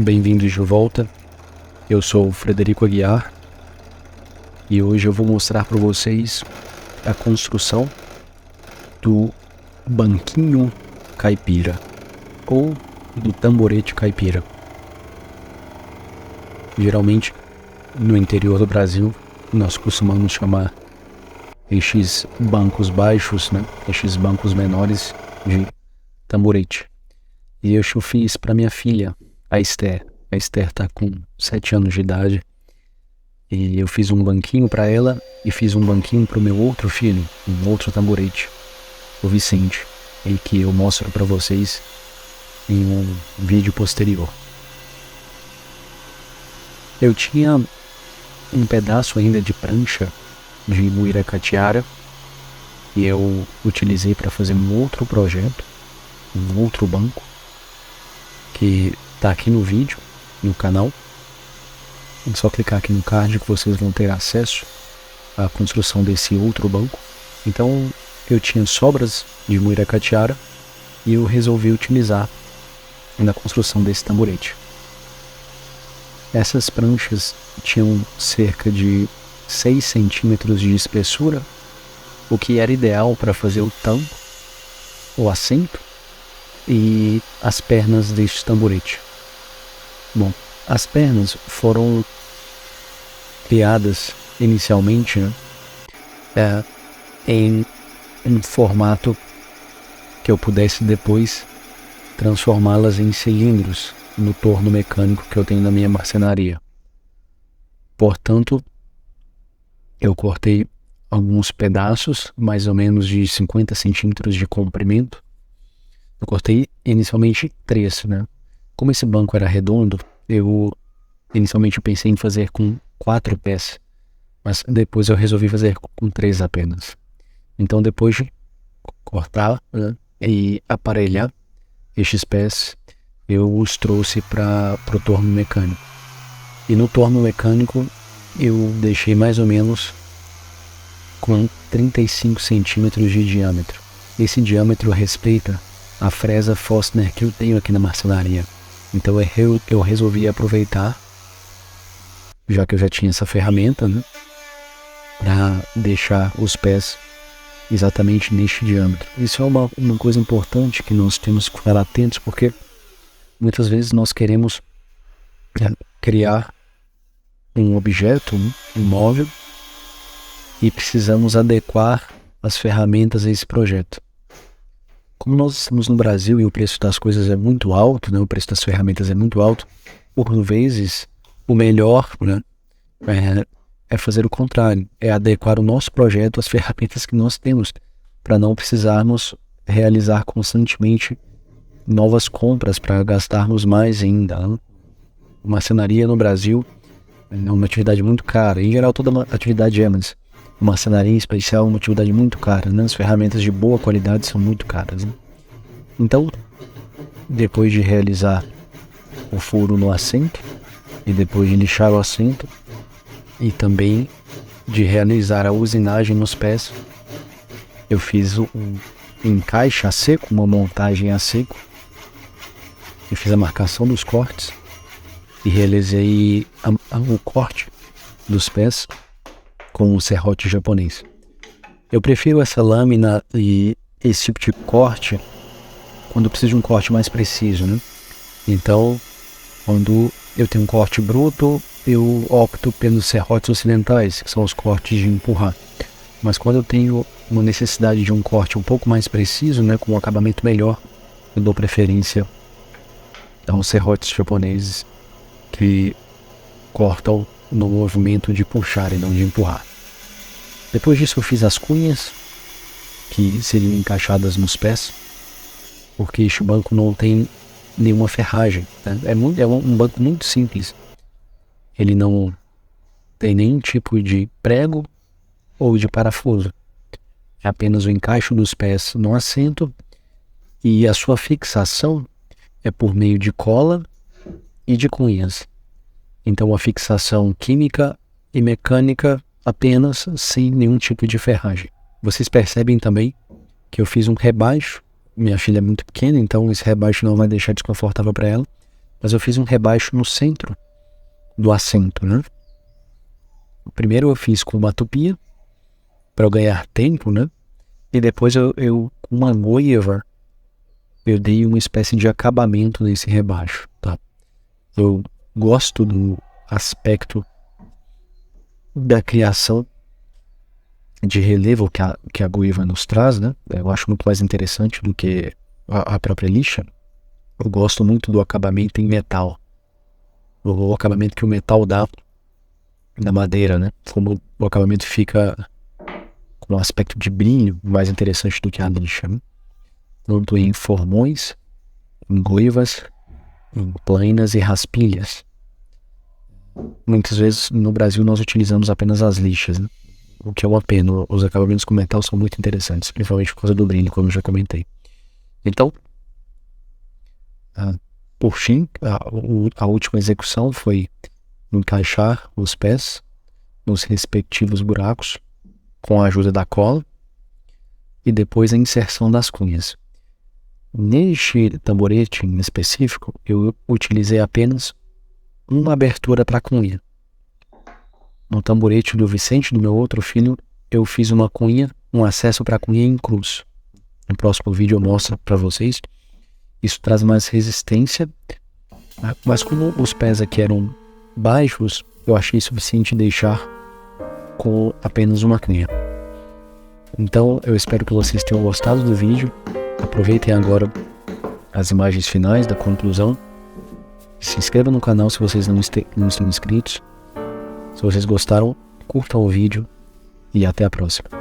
Bem-vindos de volta. Eu sou o Frederico Aguiar e hoje eu vou mostrar para vocês a construção do banquinho caipira ou do tamborete caipira. Geralmente no interior do Brasil nós costumamos chamar estes bancos baixos, estes bancos menores de tamborete. E eu fiz para minha filha, a Esther. A Esther está com 7 anos de idade. E eu fiz um banquinho para ela e fiz um banquinho para o meu outro filho, um outro tamborete, o Vicente, e que eu mostro para vocês em um vídeo posterior. Eu tinha um pedaço ainda de prancha de muiracatiara e eu utilizei para fazer um outro projeto, um outro banco, que está aqui no vídeo, no canal. É só clicar aqui no card que vocês vão ter acesso à construção desse outro banco. Então eu tinha sobras de muiracatiara e eu resolvi utilizar na construção desse tamborete. Essas pranchas tinham cerca de 6 centímetros de espessura, o que era ideal para fazer o tampo, o assento e as pernas deste tamborete. Bom, as pernas foram criadas inicialmente em um formato que eu pudesse depois transformá-las em cilindros no torno mecânico que eu tenho na minha marcenaria. Portanto, eu cortei alguns pedaços, mais ou menos de 50 centímetros de comprimento. Eu cortei inicialmente 3, Como esse banco era redondo, eu inicialmente pensei em fazer com 4 pés, mas depois eu resolvi fazer com 3 apenas. Então depois de cortar e aparelhar estes pés, eu os trouxe para o torno mecânico. E no torno mecânico eu deixei mais ou menos com 35 centímetros de diâmetro. Esse diâmetro respeita a fresa Forstner que eu tenho aqui na marcenaria. Então eu resolvi aproveitar, já que eu já tinha essa ferramenta, para deixar os pés exatamente neste diâmetro. Isso é uma coisa importante que nós temos que ficar atentos, porque muitas vezes nós queremos criar um objeto, um móvel, e precisamos adequar as ferramentas a esse projeto. Como nós estamos no Brasil e o preço das coisas é muito alto, o preço das ferramentas é muito alto, por vezes o melhor é fazer o contrário, é adequar o nosso projeto às ferramentas que nós temos, para não precisarmos realizar constantemente novas compras para gastarmos mais ainda. Marcenaria no Brasil é uma atividade muito cara, em geral toda atividade é, mas marcenaria em especial é uma atividade muito cara, As ferramentas de boa qualidade são muito caras, Então, depois de realizar o furo no assento, e depois de lixar o assento, e também de realizar a usinagem nos pés, eu fiz um encaixe a seco, uma montagem a seco, e fiz a marcação dos cortes, e realizei o corte dos pés com o serrote japonês. Eu prefiro essa lâmina e esse tipo de corte quando eu preciso de um corte mais preciso, Então, quando eu tenho um corte bruto, eu opto pelos serrotes ocidentais, que são os cortes de empurrar. Mas quando eu tenho uma necessidade de um corte um pouco mais preciso, com um acabamento melhor, eu dou preferência aos serrotes japoneses, que cortam no movimento de puxar e não de empurrar. Depois disso eu fiz as cunhas, que seriam encaixadas nos pés, porque este banco não tem nenhuma ferragem, É um banco muito simples. Ele não tem nenhum tipo de prego ou de parafuso. É apenas o encaixe dos pés no assento, e a sua fixação é por meio de cola e de cunhas. Então a fixação química e mecânica apenas, sem nenhum tipo de ferragem. Vocês percebem também que eu fiz um rebaixo. Minha filha é muito pequena, então esse rebaixo não vai deixar desconfortável para ela. mas eu fiz um rebaixo no centro do assento, né? Primeiro eu fiz com uma tupia, para eu ganhar tempo, né? E depois eu com uma goiva, eu dei uma espécie de acabamento nesse rebaixo, tá? Eu gosto do aspecto da criação de relevo que a goiva nos traz, né? Eu acho muito mais interessante do que a própria lixa. Eu gosto muito do acabamento em metal. O acabamento que o metal dá na madeira, né? Como o acabamento fica com um aspecto de brilho mais interessante do que a lixa, né? Tanto em formões, em goivas, em plainas e raspilhas. Muitas vezes no Brasil nós utilizamos apenas as lixas, né? O que é uma pena. Os acabamentos com metal são muito interessantes, principalmente por causa do brilho, como eu já comentei. Então, por fim, a última execução foi encaixar os pés nos respectivos buracos com a ajuda da cola e depois a inserção das cunhas. Neste tamborete em específico, eu utilizei apenas uma abertura para a cunha. No tamborete do Vicente, do meu outro filho, eu fiz uma cunha, um acesso para a cunha em cruz. No próximo vídeo eu mostro para vocês. Isso traz mais resistência, mas como os pés aqui eram baixos, eu achei suficiente deixar com apenas uma cunha. Então eu espero que vocês tenham gostado do vídeo. Aproveitem agora as imagens finais da conclusão. Se inscrevam no canal se vocês não estão inscritos. Se vocês gostaram, curtam o vídeo e até a próxima.